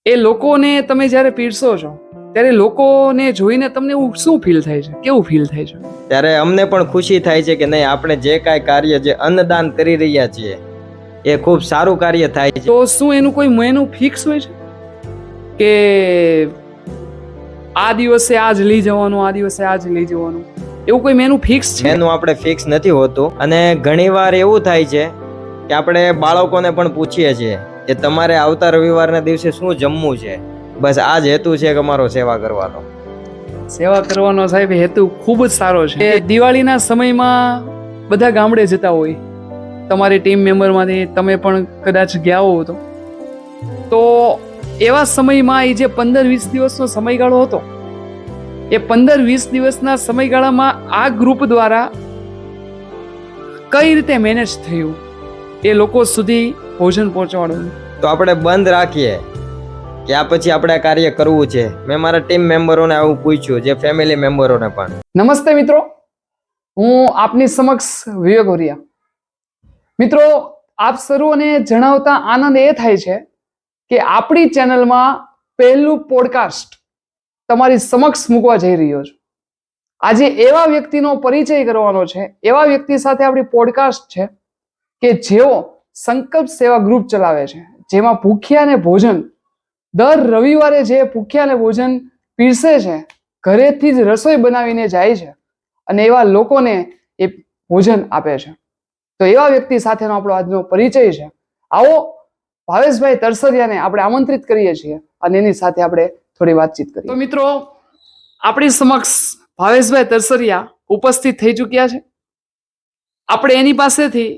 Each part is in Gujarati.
એ લોકોને તમે જ્યારે પીરસો છો ત્યારે લોકોને જોઈને તમને એવું શું ફીલ થાય છે, કેવું ફીલ થાય છે? ત્યારે અમને પણ ખુશી થાય છે કે નહીં, આપણે જે કાંઈ કાર્ય, જે અન્નદાન કરી રહ્યા છીએ એ ખૂબ સારું કાર્ય થાય છે. તો શું એનું કોઈ મેનુ ફિક્સ હોય છે કે આ દિવસે આ જ લઈ જવાનું, આ દિવસે આ જ લઈ જવાનું, એવું કોઈ મેનુ ફિક્સ છે? મેનુ આપણે ફિક્સ નથી હોતું. અને ઘણીવાર એવું થાય છે કે આપણે બાળકોને પણ પૂછીએ છીએ કે તમારે આવતા રવિવારના દિવસે શું જમવું છે. બસ આ જ હેતુ છે કે અમારો સેવા કરવાનો. સેવા કરવાનો સાહેબ હેતુ ખૂબ જ સારો છે. દિવાળીના સમયમાં બધા ગામડે જતા હોય, તમારી ટીમ મેમ્બરમાંથી તમે પણ કદાચ ગયા હો તો એવા સમયમાં એ જે 15-20 દિવસનો સમયગાળો હતો, એ 15-20 દિવસના સમયગાળામાં આ ગ્રુપ દ્વારા કઈ રીતે મેનેજ થયું એ લોકો સુધી ભોજન પહોંચાડવાનું? તો આપણે બંધ રાખીએ કે આ પછી આપણે આ કાર્ય કરવું છે. મેં મારા ટીમ મેમ્બરોને આવું પૂછ્યું, જે ફેમિલી મેમ્બરોને પણ. નમસ્તે મિત્રો, હું આપની સમક્ષ વિવેક ઓરિયા. મિત્રો, આપ સર્વોને જણાવતા આનંદ એ થાય છે કે આપણી ચેનલમાં પહેલું પોડકાસ્ટ તમારી સમક્ષ મૂકવા જઈ રહ્યો છું. આજે એવા વ્યક્તિનો પરિચય કરવાનો છે, એવા વ્યક્તિ સાથે આપણી પોડકાસ્ટ છે કે જેઓ સંકલ્પ સેવા ગ્રુપ ચલાવે છે, જેમાં ભૂખ્યાને ભોજન દર રવિવારે જે ભૂખ્યાને ભોજન પીરસે છે, ઘરેથી જ રસોઈ બનાવીને જાય છે અને એવા લોકોને એ ભોજન આપે છે. તો એવા વ્યક્તિ સાથેનો આપણો આજનો પરિચય છે. આવો ભાવેશભાઈ તરસરિયાને આપણે આમંત્રિત કરીએ છીએ અને એની સાથે આપણે થોડી વાતચીત કરીએ. તો મિત્રો, આપણી સમક્ષ ભાવેશભાઈ તરસરિયા ઉપસ્થિત થઈ ચૂક્યા છે. આપણે એની પાસેથી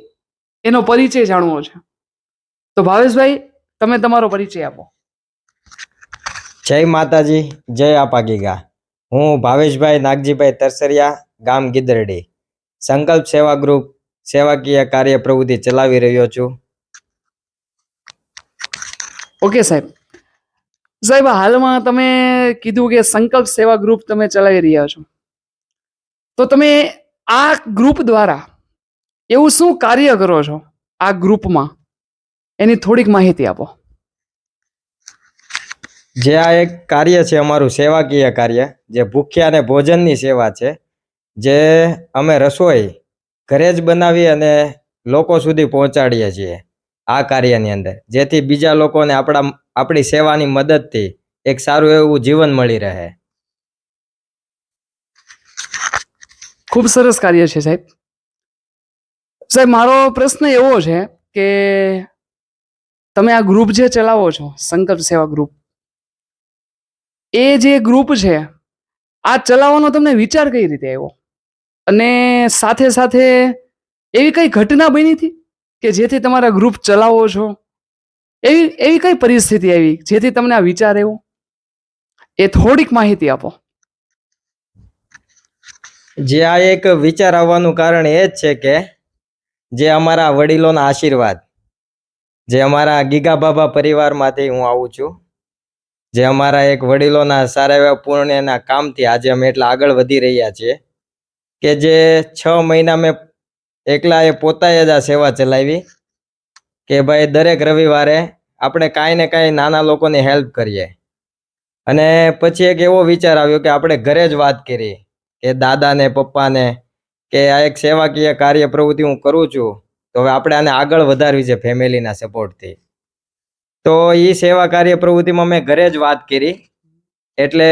એનો પરિચય જાણવો છે. તો ભાવેશભાઈ, તમે તમારો પરિચય આપો. જય માતાજી, જય આપા ગીગા. હું ભાવેશભાઈ નાગજીભાઈ તરસરિયા, ગામ ગીદરડી, સંકલ્પ સેવા ગ્રુપ સેવાકીય કાર્ય પ્રવૃત્તિ ચલાવી રહ્યો છું. ઓકે સાહેબ. સાહેબ, હાલમાં તમે કીધું કે સંકલ્પ સેવા ગ્રુપ તમે ચલાવી રહ્યા છો, તો તમે આ ગ્રુપ દ્વારા એવું શું કાર્ય કરો છો આ ગ્રુપમાં, એની થોડીક માહિતી આપો. જે આ એક કાર્ય છે અમારું સેવાકીય કાર્ય, જે ભૂખ્યાને ભોજનની સેવા છે, જે અમે રસોઈ ઘરે જ બનાવી અને લોકો સુધી પહોંચાડીએ છીએ આ કાર્યની અંદર, જેથી બીજા લોકોને આપણી સેવાની મદદથી એક સારું એવું જીવન મળી રહે. ખૂબ સરસ કાર્ય છે સાહેબ. સાહેબ, મારો પ્રશ્ન એવો છે કે તમે આ ગ્રુપ જે ચલાવો છો, સંકલ્પ સેવા ગ્રુપ, એ જે ગ્રુપ છે આ ચલાવવાનો તમને વિચાર કઈ રીતે આવ્યો? અને સાથે સાથે એવી કઈ ઘટના બની હતી કે જેથી તમારા ગ્રુપ ચલાવો છો? એવી કઈ પરિસ્થિતિ આવી જેથી તમને આ વિચાર આવ્યો? એ થોડીક માહિતી આપો. જે આ એક વિચાર આવવાનું કારણ એ જ છે કે જે અમારા વડીલોના આશીર્વાદ, જે અમારા ગીગા બાબા પરિવારમાંથી હું આવું છું, જે અમારા એક વડીલોના સારા એવા પુણ્યના કામથી આજે અમે એટલા આગળ વધી રહ્યા છીએ કે જે 6 મહિના મેં એકલા એ પોતાએ જ આ સેવા ચલાવી કે ભાઈ દરેક રવિવારે આપણે કાંઈ ને કાંઈ નાના લોકોની હેલ્પ કરીએ. અને પછી એક એવો વિચાર આવ્યો કે આપણે ઘરે જ વાત કરી કે દાદાને, પપ્પાને કે આ એક સેવાકીય કાર્ય પ્રવૃત્તિ હું કરું છું, તો હવે આપણે આને આગળ વધારવી છે ફેમિલીના સપોર્ટથી. તો એ સેવા કાર્ય પ્રવૃત્તિમાં મેં ઘરે જ વાત કરી, એટલે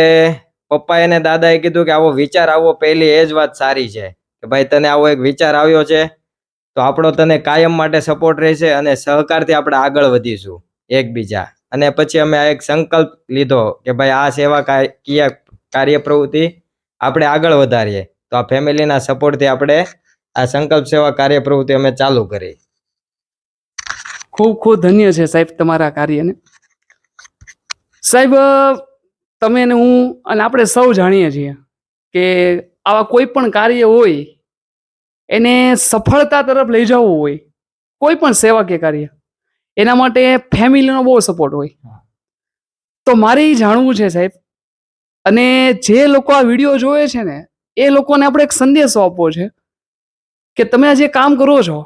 પપ્પાએ અને દાદાએ કીધું કે આવો વિચાર આવવો પહેલી એ જ વાત સારી છે કે ભાઈ તને આવો એક વિચાર આવ્યો છે તો આપણો તને કાયમ માટે સપોર્ટ રહેશે અને સહકારથી આપણે આગળ વધીશું એકબીજા. અને પછી અમે આ એક સંકલ્પ લીધો કે ભાઈ આ સેવા કાર્ય પ્રવૃત્તિ આપણે આગળ વધારીએ, તો આ ફેમિલીના સપોર્ટથી આપણે આ સંકલ્પ સેવા કાર્ય પ્રવૃત્તિ અમે ચાલુ કરી. ખૂબ ખૂબ ધન્ય છે સાહેબ તમારા કાર્યને. સાહેબ, તમે ને હું અને આપણે સૌ જાણીએ છીએ કે આવા કોઈ પણ કાર્ય હોય એને સફળતા તરફ લઈ જવું હોય, કોઈ પણ સેવાકીય કાર્ય, એના માટે ફેમિલીનો બહુ સપોર્ટ હોય. તો મારે એ જાણવું છે સાહેબ, અને જે લોકો આ વિડીયો જોવે છે ને એ લોકોને આપણે એક સંદેશો આપવો છે કે તમે આ જે કામ કરો છો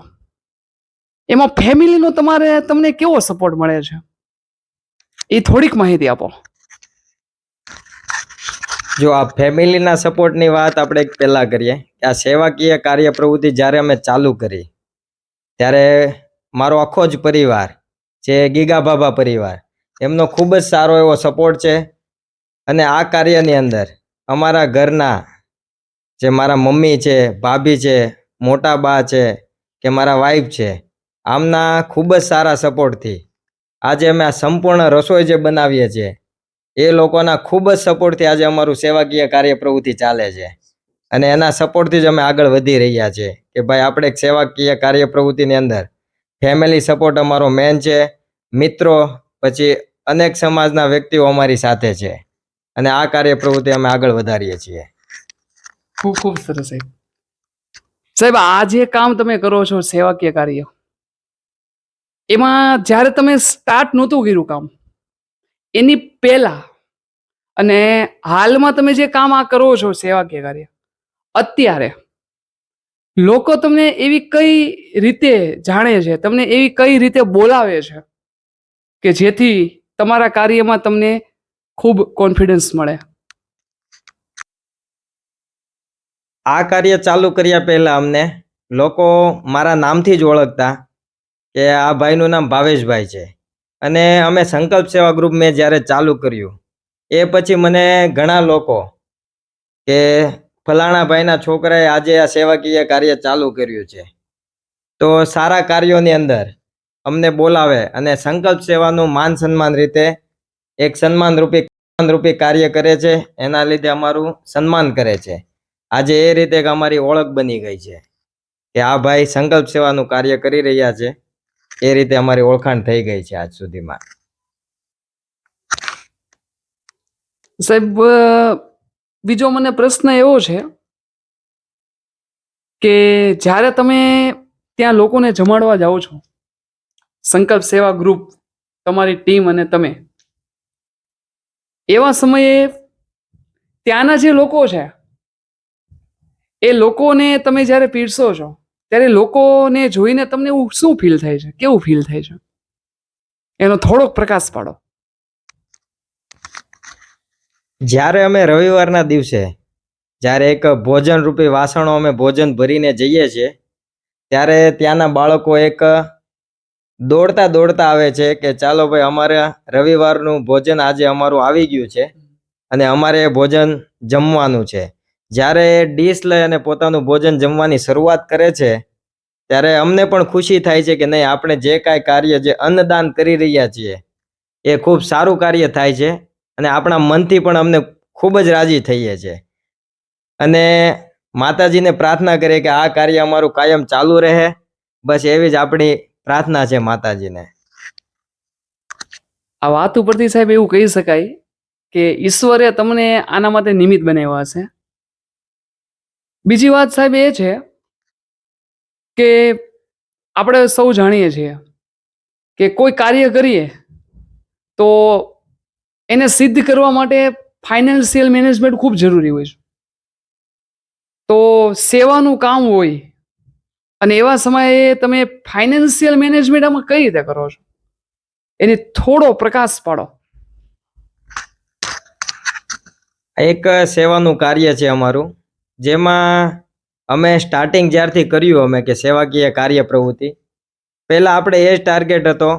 એમાં ફેમિલીનો તમને કેવો સપોર્ટ મળે છે? એ થોડીક માહિતી આપો. જો આ ફેમિલીના સપોર્ટની વાત આપણે પહેલા કરીએ કે આ સેવાકીય કાર્ય પ્રવૃત્તિ જ્યારે અમે ચાલુ કરી ત્યારે મારો આખો જ પરિવાર જે ગીગા બાબા પરિવાર એમનો ખૂબ જ સારો એવો સપોર્ટ છે. અને આ કાર્યની અંદર અમારા ઘરના જે મારા મમ્મી છે, ભાભી છે, મોટા બા છે કે મારા વાઈફ છે, આમના ખૂબ જ સારા સપોર્ટથી આજે અમે આ સંપૂર્ણ રસોઈ જે બનાવીએ છીએ એ લોકોના ખૂબ જ સપોર્ટથી આજે અમારું સેવાકીય કાર્ય પ્રવૃત્તિ ચાલે છે. અને એના સપોર્ટથી જ અમે આગળ વધી રહ્યા છીએ કે ભાઈ આપણે એક સેવાકીય કાર્ય પ્રવૃત્તિની અંદર ફેમિલી સપોર્ટ અમારો મેન છે, મિત્રો, પછી અનેક સમાજના વ્યક્તિઓ અમારી સાથે છે અને આ કાર્ય પ્રવૃત્તિ અમે આગળ વધારીએ છીએ. ખૂબ ખૂબ સરસ સાહેબ. સાહેબ, આ જે કામ તમે કરો છો સેવાકીય કાર્ય, એમાં જ્યારે તમે સ્ટાર્ટ નહોતું કર્યું કામ, એની પહેલા અને હાલમાં તમે જે કામ આ કરો છો સેવાકીય કાર્ય, અત્યારે લોકો તમને એવી કઈ રીતે જાણે છે, તમને એવી કઈ રીતે બોલાવે છે કે જેથી તમારા કાર્યમાં તમને ખૂબ કોન્ફિડન્સ મળે? આ કાર્ય ચાલુ કર્યા પહેલા અમને લોકો મારા નામથી જ ઓળખતા કે આ ભાઈનું નામ ભાવેશભાઈ છે. અને અમે સંકલ્પ સેવા ગ્રુપ મેં જ્યારે ચાલુ કર્યું એ પછી મને ઘણા લોકો કે ફલાણા ભાઈના છોકરાએ આજે આ સેવાકીય કાર્ય ચાલુ કર્યું છે, તો સારા કાર્યોની અંદર અમને બોલાવે અને સંકલ્પ સેવાનું માન સન્માન રીતે એક સન્માનરૂપી કાર્ય કરે છે. એના લીધે અમારું સન્માન કરે છે. આજે એ રીતે એક અમારી ઓળખ બની ગઈ છે કે આ ભાઈ સંકલ્પ સેવાનું કાર્ય કરી રહ્યા છે. એ રીતે અમારી ઓળખાણ થઈ ગઈ છે આજ સુધીમાં. સાહેબ, બીજો મને પ્રશ્ન એવો છે કે જ્યારે તમે ત્યાં લોકોને જમાડવા જાઓ છો, સંકલ્પ સેવા ગ્રુપ, તમારી ટીમ અને તમે, એવા સમયે ત્યાંના જે લોકો છે એ લોકોને તમે જ્યારે પીરસો છો ત્યારે લોકોને જોઈને તમને એવું શું ફીલ થાય છે, કેવું ફીલ થાય છે? એનો થોડોક પ્રકાશ પાડો. જ્યારે અમે રવિવારના દિવસે જ્યારે એક ભોજન રૂપી વાસણો અમે ભોજન ભરીને જઈએ છીએ ત્યારે ત્યાંના બાળકો એક દોડતા દોડતા આવે છે કે ચાલો ભાઈ અમારે રવિવારનું ભોજન આજે અમારું આવી ગયું છે અને અમારે એ ભોજન જમવાનું છે. જ્યારે ડીશ લઈ અને પોતાનું ભોજન જમવાની શરૂઆત કરે છે ત્યારે અમને પણ ખુશી થાય છે કે નહીં, આપણે જે કાંઈ કાર્ય જે અન્નદાન કરી રહ્યા છીએ એ ખૂબ સારું કાર્ય થાય છે અને આપણા મનથી પણ અમને ખૂબ જ રાજી થઈએ છીએ. અને માતાજીને પ્રાર્થના કરીએ કે આ કાર્ય અમારું કાયમ ચાલુ રહે, બસ એવી જ આપણી પ્રાર્થના છે માતાજીને. આ વાત ઉપરથી સાહેબ એવું કહી શકાય કે ઈશ્વરે તમને આના માટે નિમિત્ત બનાવ્યા હશે. બીજી વાત સાહેબ એ છે કે આપણે સૌ જાણીએ છીએ કે કોઈ કાર્ય કરીએ તો એને સિદ્ધ કરવા માટે ફાઇનાન્શિયલ મેનેજમેન્ટ ખૂબ જરૂરી હોય છે. તો સેવાનું કામ હોય અને એવા સમયે તમે ફાઇનાન્શિયલ મેનેજમેન્ટ આમાં કઈ રીતે કરો છો? એની થોડો પ્રકાશ પાડો. એક સેવાનું કાર્ય છે અમારું, જેમાં અમે સ્ટાર્ટિંગ જ્યારથી કર્યું અમે કે સેવાકીય કાર્ય પ્રવૃત્તિ, પહેલાં આપણે એ જ ટાર્ગેટ હતો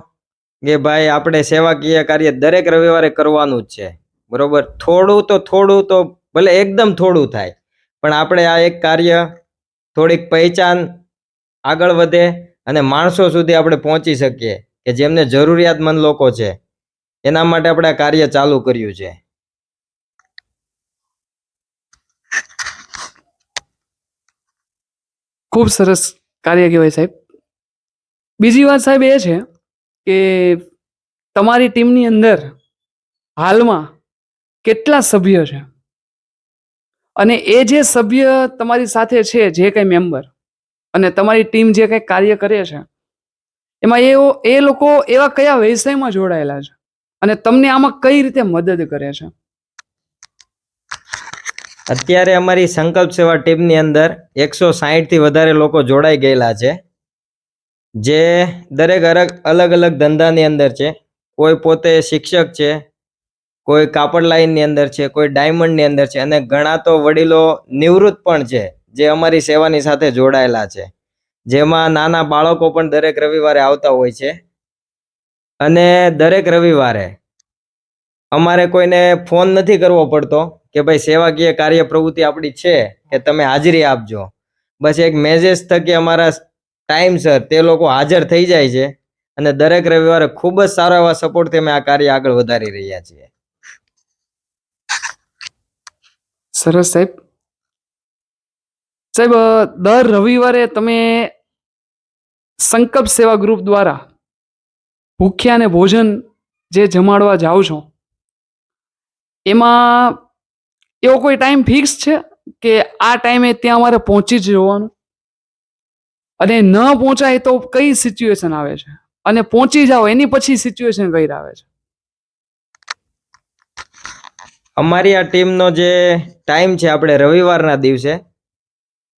કે ભાઈ આપણે સેવાકીય કાર્ય દરેક રવિવારે કરવાનું જ છે, બરોબર. થોડું તો ભલે એકદમ થોડું થાય, પણ આપણે આ એક કાર્ય થોડીક પહેચાન આગળ વધે અને માણસો સુધી આપણે પહોંચી શકીએ કે જેમને જરૂરિયાતમંદ લોકો છે, એના માટે આપણે આ કાર્ય ચાલુ કર્યું છે. ખૂબ સરસ કાર્ય કહેવાય સાહેબ. બીજી વાત સાહેબ એ છે કે તમારી ટીમની અંદર હાલમાં કેટલા સભ્ય છે અને એ જે સભ્ય તમારી સાથે છે, જે કંઈ મેમ્બર, અને તમારી ટીમ જે કંઈ કાર્ય કરે છે એમાં એ લોકો એવા કયા વ્યવસાયમાં જોડાયેલા છે અને તમને આમાં કઈ રીતે મદદ કરે છે? અત્યારે અમારી સંકલ્પ સેવા ટીમની અંદર 160 થી વધારે લોકો જોડાઈ ગયેલા છે, જે દરેક અલગ અલગ ધંધાની અંદર છે. કોઈ પોતે શિક્ષક છે, કોઈ કાપડ લાઈનની અંદર છે, કોઈ ડાયમંડની અંદર છે, અને ઘણા તો વડીલો નિવૃત્ત પણ છે જે અમારી સેવાની સાથે જોડાયેલા છે, જેમાં નાના બાળકો પણ દરેક રવિવારે આવતા હોય છે. અને દરેક રવિવારે અમારે કોઈને ફોન નથી કરવો પડતો કે ભાઈ સેવાકીય કાર્ય પ્રવૃત્તિ આપણી છે કે તમે હાજરી આપજો. બસ એક મેસેજ થકી અમારા ટાઈમસર તે લોકો હાજર થઈ જાય છે અને દરેક રવિવારે ખૂબ જ સારા એવા સપોર્ટથી અમે આ કાર્ય આગળ વધારી રહ્યા છીએ. સરસ સાહેબ. સાહેબ, દર રવિવારે તમે સંકલ્પ સેવા ગ્રુપ દ્વારા ભૂખ્યા અને ભોજન જે જમાડવા જાઓ છો, એમાં એવો કોઈ ટાઈમ ફિક્સ છે કે આ ટાઈમે ત્યાં અમારે પહોંચી જ જવાનું, અને ન પહોંચાય તો કઈ સિચ્યુએશન આવે છે, અને પહોંચી જાઓ એની પછી સિચ્યુએશન કઈ આવે છે? અમારી આ ટીમનો જે ટાઈમ છે, આપણે રવિવારના દિવસે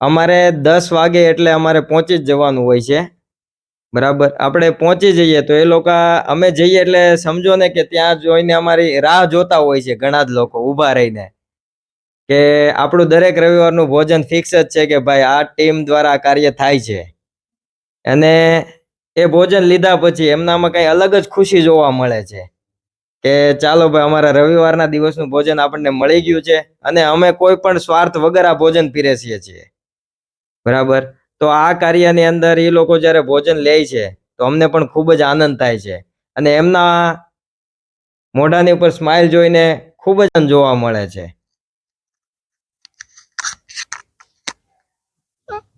અમારે 10 વાગે એટલે અમારે પહોંચી જ જવાનું હોય છે. બરાબર, આપણે પહોંચી જઈએ તો એ લોકો, અમે જઈએ એટલે સમજો ને કે ત્યાં જોઈને અમારી રાહ જોતા હોય છે ઘણા જ લોકો ઊભા રહીને, કે આપણું દરેક રવિવારનું ભોજન ફિક્સ જ છે કે ભાઈ આ ટીમ દ્વારા આ કાર્ય થાય છે. અને એ ભોજન લીધા પછી એમનામાં કઈ અલગ જ ખુશી જોવા મળે છે કે ચાલો ભાઈ અમારા રવિવારના દિવસનું ભોજન આપણને મળી ગયું છે, અને અમે કોઈ પણ સ્વાર્થ વગર આ ભોજન પીરસીએ છીએ. બરાબર, તો આ કાર્યની અંદર એ લોકો જ્યારે ભોજન લે છે તો અમને પણ ખૂબ જ આનંદ થાય છે, અને એમના મોઢાની ઉપર સ્માઇલ જોઈને ખૂબ જ આનંદ જોવા મળે છે.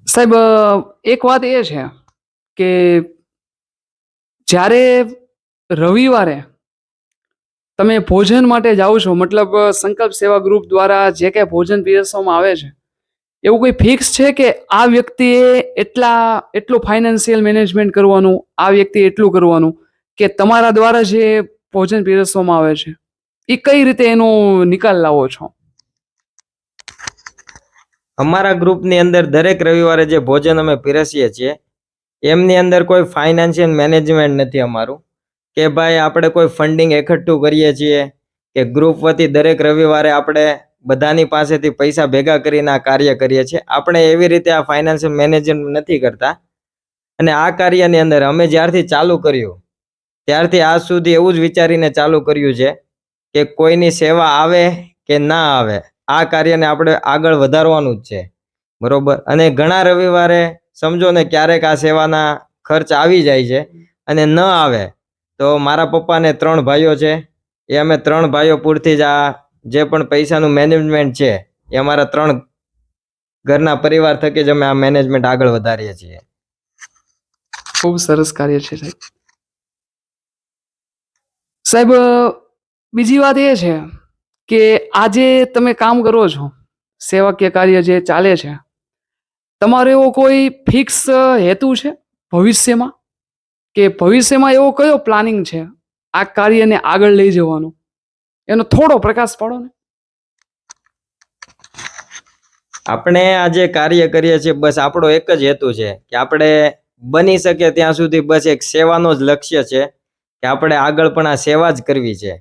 સાહેબ, એક વાત એ છે કે જ્યારે રવિવારે તમે ભોજન માટે જાઓ છો, મતલબ સંકલ્પ સેવા ગ્રુપ દ્વારા જે કંઈ ભોજન પીરસવામાં આવે છે, એવું કોઈ ફિક્સ છે કે આ વ્યક્તિએ એટલું ફાઇનાન્શિયલ મેનેજમેન્ટ કરવાનું, આ વ્યક્તિએ એટલું કરવાનું, કે તમારા દ્વારા જે ભોજન પીરસવામાં આવે છે એ કઈ રીતે એનો નિકાલ લાવો છો? અમારા ગ્રુપની અંદર દરેક રવિવારે જે ભોજન અમે પીરસીએ છીએ એમની અંદર કોઈ ફાઇનાન્શિયલ મેનેજમેન્ટ નથી અમારું, કે ભાઈ આપણે કોઈ ફંડિંગ એકઠું કરીએ છીએ કે ગ્રુપ વતી દરેક રવિવારે આપણે બધાની પાસેથી પૈસા ભેગા કરીને આ કાર્ય કરીએ છીએ. આપણે એવી રીતે આ ફાઇનાન્શિયલ મેનેજમેન્ટ નથી કરતા. અને આ કાર્યની અંદર અમે જ્યારથી ચાલુ કર્યું ત્યારથી આજ સુધી એવું જ વિચારીને ચાલુ કર્યું છે કે કોઈની સેવા આવે કે ના આવે, આ કાર્યને આપણે આગળ વધારવાનું જ છે. બરોબર, અને ઘણા રવિવારે સમજો ને ક્યારેક આ સેવાના ખર્ચ આવી જાય છે, અને ન આવે તો મારા પપ્પાને 3 ભાઈઓ છે, એ અમે 3 ભાઈઓ પૂરતી જ આ જે પણ પૈસાનું મેનેજમેન્ટ છે એ અમારા 3 ઘરના પરિવાર થકી જ અમે આ મેનેજમેન્ટ આગળ વધારીએ છીએ. ખૂબ સરસ કાર્ય છે સાહેબ. સાહેબ, બીજી વાત એ છે કે આજે તમે કામ કરો છો, સેવાકીય કાર્ય જે ચાલે છે, તમારો એવો કોઈ ફિક્સ હેતુ છે ભવિષ્યમાં, કે ભવિષ્યમાં એવો કયો પ્લાનિંગ છે આ કાર્યને આગળ લઈ જવાનો? એનો થોડો પ્રકાશ પાડો ને. આપણે આ જે કાર્ય કરીએ છીએ બસ આપણો એક જ હેતુ છે કે આપણે બની શકે ત્યાં સુધી બસ એક સેવાનો જ લક્ષ્ય છે કે આપણે આગળ પણ આ સેવા જ કરવી છે.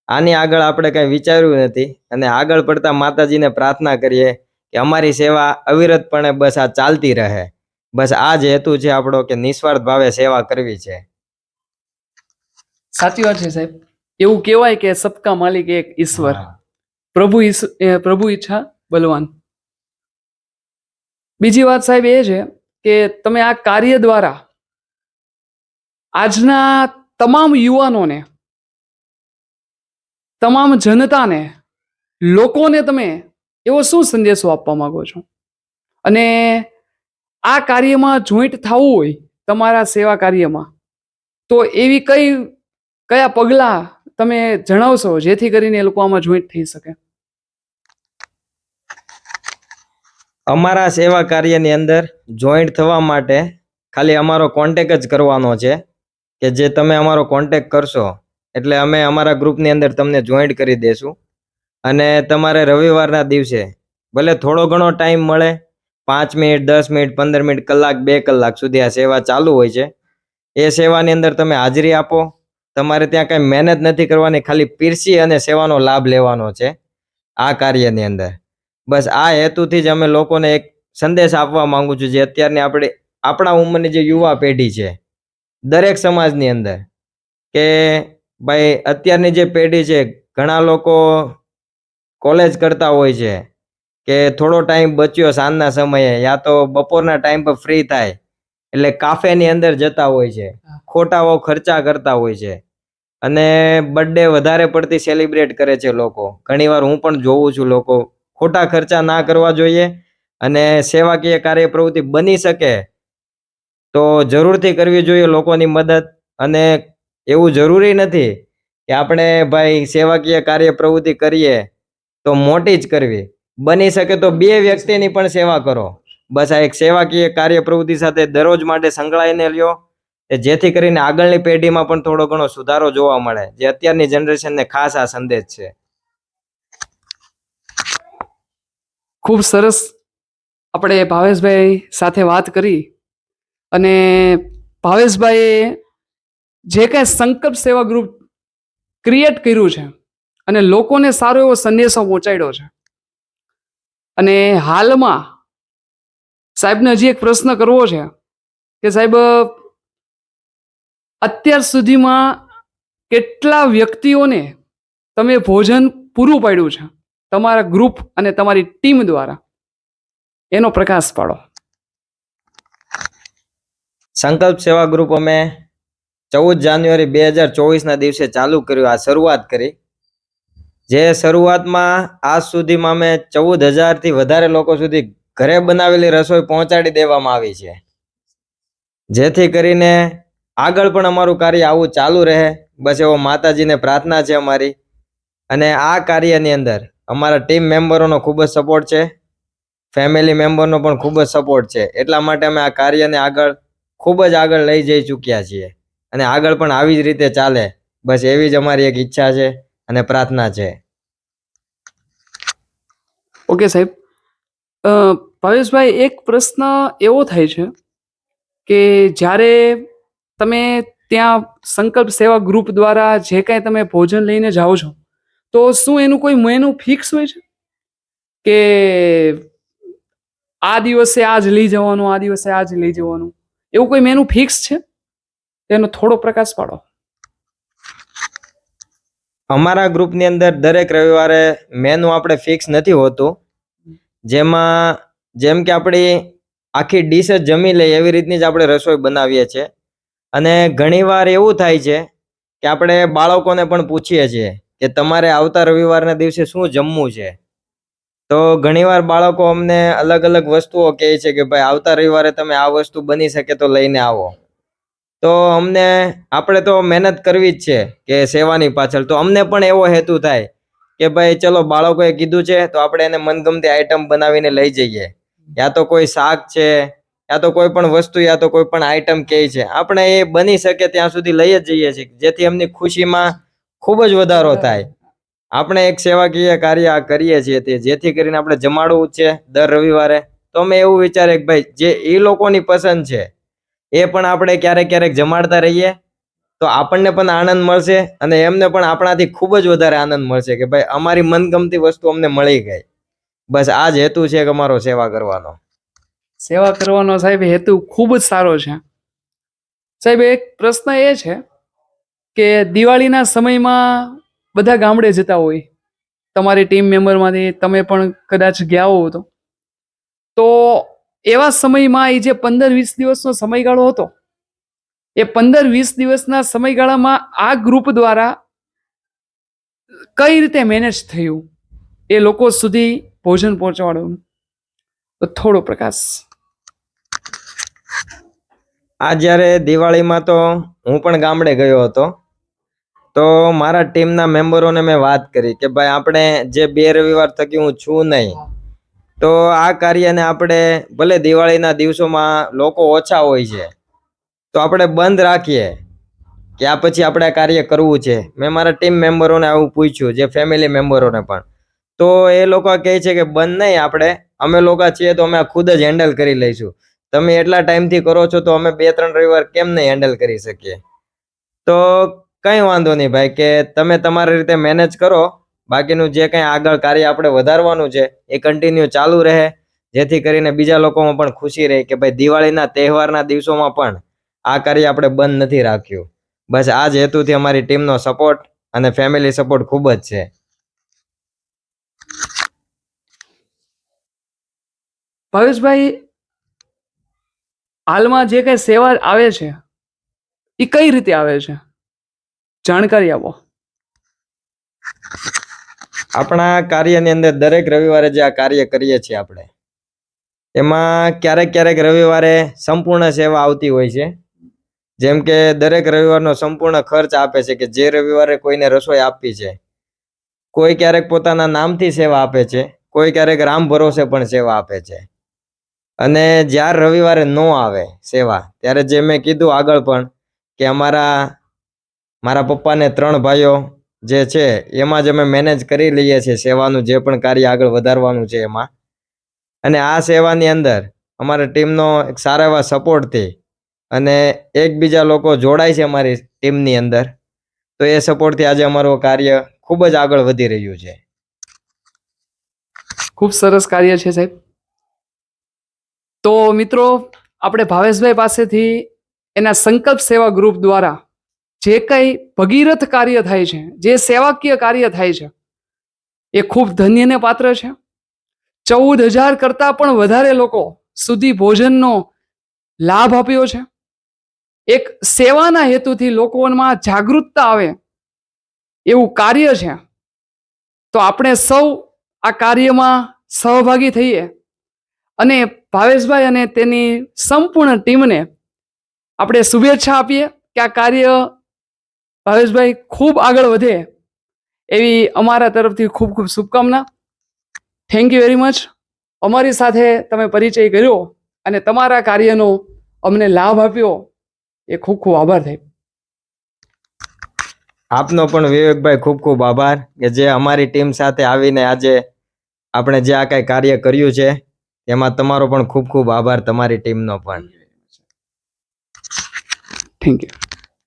આની આગળ આપણે કંઈ વિચાર્યું નથી, અને આગળ પડતા માતાજીને પ્રાર્થના કરીએ કે અમારી સેવા અવિરતપણે બસ આ ચાલતી રહે. બસ આ જ હેતુ છે આપણો, કે નિસ્વાર્થ ભાવે સેવા કરવી છે. સાચી વાત છે સાહેબ. એવું કહેવાય કે સબકા માલિક એક ઈશ્વર, પ્રભુ ઈચ્છા બલવાન. બીજી વાત સાહેબ એ છે કે તમે આ કાર્ય દ્વારા આજના તમામ યુવાનોને, તમામ જનતાને, લોકોને તમે એવો શું સંદેશો આપવા માંગો છો? અને આ કાર્યમાં જોઈન્ટ થવું હોય તમારા સેવા કાર્યમાં, તો એવી કયા પગલાં તમે જણાવશો જેથી કરીને એ લોકો આમાં જોઈન્ટ થઈ શકે? અમારા સેવા કાર્યની અંદર જોઈન્ટ થવા માટે ખાલી અમારો કોન્ટેક જ કરવાનો છે, કે જે તમે અમારો કોન્ટેક કરશો એટલે અમે અમારા ગ્રુપની અંદર તમને જોઈન્ટ કરી દેશું. અને તમારે રવિવારના દિવસે ભલે થોડો ઘણો ટાઈમ મળે, 5 મિનિટ, 10 મિનિટ, 15 મિનિટ, કલાક, 2 કલાક સુધી આ સેવા ચાલુ હોય છે, એ સેવાની અંદર તમે હાજરી આપો તમારે ત્યાં કઈ મહેનત નથી કરવાની, ખાલી પીરસી અને સેવાનો લાભ લેવાનો છે આ કાર્યની અંદર. બસ આ હેતુથી જ અમે લોકોને એક સંદેશ આપવા માંગુ છું, જે અત્યારની આપણા ઉંમરની જે યુવા પેઢી છે દરેક સમાજની અંદર, કે ભાઈ અત્યારની જે પેઢી છે, ઘણા લોકો કોલેજ કરતા હોય છે કે થોડો ટાઈમ બચ્યો સાંજના સમયે યા તો બપોરના ટાઈમ પર ફ્રી થાય એટલે કાફેની અંદર જતા હોય છે, ખોટાઓ ખર્ચા કરતા હોય છે અને બર્થડે વધારે પડતી સેલિબ્રેટ કરે છે લોકો. ઘણીવાર હું પણ જોઉં છું, લોકો ખોટા ખર્ચા ના કરવા જોઈએ અને સેવાકીય કાર્ય પ્રવૃત્તિ બની શકે તો જરૂરથી કરવી જોઈએ લોકોની મદદ. અને એવું જરૂરી નથી કે આપણે ભાઈ સેવાકીય કાર્ય પ્રવૃત્તિ કરીએ તો મોટી જ કરવી, બની શકે તો 2 વ્યક્તિની પણ સેવા કરો. બસ આ એક સેવાકીય કાર્ય પ્રવૃત્તિ સાથે દરરોજ માટે સંકળાઈને લ્યો, જેથી કરીને આગળની પેઢીમાં પણ થોડો ઘણો સુધારો જોવા મળે, જે અત્યારની જનરેશનને ખાસ આ સંદેશ છે. ખૂબ સરસ આપણે ભાવેશભાઈ સાથે વાત કરી અને ભાવેશભાઈએ જે કાંઈ સંકલ્પ સેવા ગ્રુપ ક્રિએટ કર્યું છે અને લોકોને સારો એવો સંદેશો પહોંચાડ્યો છે. અને હાલમાં સાહેબને હજી એક પ્રશ્ન કરવો છે કે સાહેબ, અત્યાર સુધીમાં કેટલા વ્યક્તિઓને તમે ભોજન પૂરું પાડ્યું છે તમારા ગ્રુપ અને તમારી ટીમ દ્વારા, એનો પ્રકાશ પાડો. સંકલ્પ સેવા ગ્રુપ અમે 14 જાન્યુઆરી 2024 દિવસે ચાલુ કર્યું, આ શરૂઆત કરી. જે શરૂઆતમાં આજ સુધીમાં અમે 14,000 થી વધારે લોકો સુધી ઘરે બનાવેલી રસોઈ પહોંચાડી દેવામાં આવી છે, જેથી કરીને આગળ પણ અમારું કાર્ય આવું ચાલુ રહે, બસ એવો માતાજીને પ્રાર્થના છે અમારી. અને આ કાર્યની અંદર અમારા ટીમ મેમ્બરોનો ખૂબ જ સપોર્ટ છે, ફેમિલી મેમ્બરનો પણ ખૂબ જ સપોર્ટ છે. એટલા માટે અમે આ કાર્યને ખૂબ જ આગળ લઈ જઈ ચૂક્યા છીએ અને આગળ પણ આવી જ રીતે ચાલે, બસ એવી જ અમારી એક ઈચ્છા છે અને પ્રાર્થના છે. ઓકે સાહેબ, ભાવેશભાઈ, એક પ્રશ્ન એવો થાય છે કે જ્યારે તમે ત્યાં સંકલ્પ સેવા ગ્રુપ દ્વારા જે કાંઈ તમે ભોજન લઈને જાઓ છો, તો શું એનું કોઈ મેનુ ફિક્સ હોય છે કે આ દિવસે આ જ લઈ જવાનું, આ દિવસે આ જ લઈ જવાનું, એવું કોઈ મેનુ ફિક્સ છે? તેનો થોડો પ્રકાશ પાડો. અમારા ગ્રુપની અંદર દરેક રવિવારે મેનુ આપણે ફિક્સ નથી હોતું, જેમ કે આપણી આખી ડીશ જ જમી લઈએ એવી રીતની જ આપણે રસોઈ બનાવીએ છીએ. અને ઘણીવાર એવું થાય છે કે આપણે બાળકોને પણ પૂછીએ છીએ કે તમારે આવતા રવિવારના દિવસે શું જમવું છે, તો ઘણીવાર બાળકો અમને અલગ અલગ વસ્તુઓ કહે છે કે ભાઈ આવતા રવિવારે તમે આ વસ્તુ બની શકે તો લઈને આવો. તો આપણે તો મહેનત કરવી જ છે કે સેવાની પાછળ, તો અમને પણ એવો હેતુ થાય કે ભાઈ ચલો બાળકોએ કીધું છે તો આપણે એને મનગમતી આઈટમ બનાવીને લઈ જઈએ, યા તો કોઈ શાક છે, યા તો કોઈ પણ વસ્તુ, યા તો કોઈ પણ આઈટમ કહે છે, આપણે એ બની શકે ત્યાં સુધી લઈ જ જઈએ છીએ, જેથી એમની ખુશીમાં ખૂબ જ વધારો થાય. આપણે એક સેવાકીય કાર્ય કરીએ છીએ તે જેથી કરીને આપણે જમાડવું છે દર રવિવારે. તો અમે એવું વિચારીએ કે ભાઈ જે એ લોકોની પસંદ છે એ પણ આપણે ક્યારેક ક્યારેક જમાડતા રહીએ તો આપણને પણ આનંદ મળશે અને એમને પણ આપણાથી ખૂબ જ વધારે આનંદ મળશે કે ભાઈ અમારી મનગમતી વસ્તુ અમને મળી ગઈ. બસ આ જ હેતુ છે કે અમારો સેવા કરવાનો. સેવા કરવાનો સાહેબ હેતુ ખૂબ જ સારો છે. સાહેબ, એક પ્રશ્ન એ છે કે દિવાળીના સમયમાં બધા ગામડે જતા હોય, તમારી ટીમ મેમ્બરમાંથી તમે પણ કદાચ ગયા હો તો એવા સમયમાં એ જે 15-20 દિવસનો સમયગાળો હતો, એ 15-20 દિવસના સમયગાળામાં આ ગ્રુપ દ્વારા કઈ રીતે મેનેજ થયું એ લોકો સુધી ભોજન પહોંચાડવાનું, તો થોડો પ્રકાશ. આ જ્યારે દિવાળીમાં તો હું પણ ગામડે ગયો હતો, તો મારા ટીમના મેમ્બરોને મેં વાત કરી કે ભાઈ આપણે જે 2 રવિવાર થકી હું છું નહીં, તો આ કાર્યને આપણે ભલે દિવાળીના દિવસોમાં લોકો ઓછા હોય છે તો આપણે બંધ રાખીએ કે આ પછી આપણે આ કાર્ય કરવું છે. મેં મારા ટીમ મેમ્બરોને આવું પૂછ્યું, જે ફેમિલી મેમ્બરોને પણ, તો એ લોકો કહે છે કે બંધ નહીં, અમે લોકો છીએ તો અમે ખુદ જ હેન્ડલ કરી લઈશું. તમે એટલા ટાઈમથી કરો છો તો અમે 2-3 રવિવાર કેમ નહીં હેન્ડલ કરી શકીએ. તો કંઈ વાંધો નહીં ભાઈ, કે તમે તમારી રીતે મેનેજ કરો. બાકીનું જે કંઈ આગળ કાર્ય આપણે વધારવાનું છે એ કન્ટિન્યુ ચાલુ રહે, જેથી કરીને બીજા લોકોમાં પણ ખુશી રહે કે ભાઈ દિવાળીના તહેવારના દિવસોમાં પણ આ કાર્ય આપણે બંધ નથી રાખ્યું. બસ આ જ હેતુથી અમારી ટીમનો સપોર્ટ અને ફેમિલી સપોર્ટ ખૂબ જ છે. ભાવેશભાઈ, હાલમાં જે કઈ સેવા આવે છે એ કઈ રીતે આવે છે, જાણકારી આપો. આપણા કાર્યની અંદર દરેક રવિવારે જે આ કાર્ય કરીએ છીએ આપણે, એમાં ક્યારેક ક્યારેક રવિવારે સંપૂર્ણ સેવા આવતી હોય છે. જેમ કે દરેક રવિવારનો સંપૂર્ણ ખર્ચ આપે છે, કે જે રવિવારે કોઈને રસોઈ આપવી છે. કોઈ ક્યારેક પોતાના નામથી સેવા આપે છે, કોઈ ક્યારેક રામ ભરોસે પણ સેવા આપે છે. અને જ્યારે રવિવારે ન આવે સેવા, ત્યારે જે મેં કીધું આગળ પણ કે મારા પપ્પાને 3 ભાઈઓ જે છે એમાં જ અમે મેનેજ કરી લઈએ છીએ સેવાનું જે પણ કાર્ય આગળ વધારવાનું છે એમાં. અને આ સેવાની અંદર અમારા ટીમનો એક સારા એવા સપોર્ટથી અને એકબીજા લોકો જોડાય છે અમારી ટીમની અંદર, તો એ સપોર્ટથી આજે અમારું કાર્ય ખૂબ જ આગળ વધી રહ્યું છે. ખૂબ સરસ કાર્ય છે સાહેબ. તો મિત્રો, આપણે ભાવેશભાઈ પાસેથી એના સંકલ્પ સેવા ગ્રુપ દ્વારા જે કંઈ ભગીરથ કાર્ય થાય છે, જે સેવાકીય કાર્ય થાય છે, એ ખૂબ ધન્યને પાત્ર છે. 14,000 કરતા પણ વધારે લોકો સુધી ભોજનનો લાભ આપ્યો છે. એક સેવાના હેતુથી લોકોમાં જાગૃતતા આવે એવું કાર્ય છે. તો આપણે સૌ આ કાર્યમાં સહભાગી થઈએ અને ભાવેશભાઈ અને તેની સંપૂર્ણ ટીમને આપણે શુભેચ્છા આપીએ કે આ કાર્ય ભાવેશભાઈ ખૂબ આગળ વધે એવી અમારા તરફથી ખૂબ ખૂબ શુભકામના. Thank you very much. અમારી સાથે તમે પરિચય કર્યો અને તમારા કાર્યનો અમને લાભ આપ્યો, એ ખૂબ ખૂબ આભાર થાય. આપનો પણ વિવેકભાઈ ખૂબ ખૂબ આભાર, કે જે અમારી ટીમ સાથે આવીને આજે આપણે જે આ કંઈ કાર્ય કર્યું છે એમાં તમારો પણ ખૂબ ખૂબ આભાર, તમારી ટીમનો પણ. Thank you.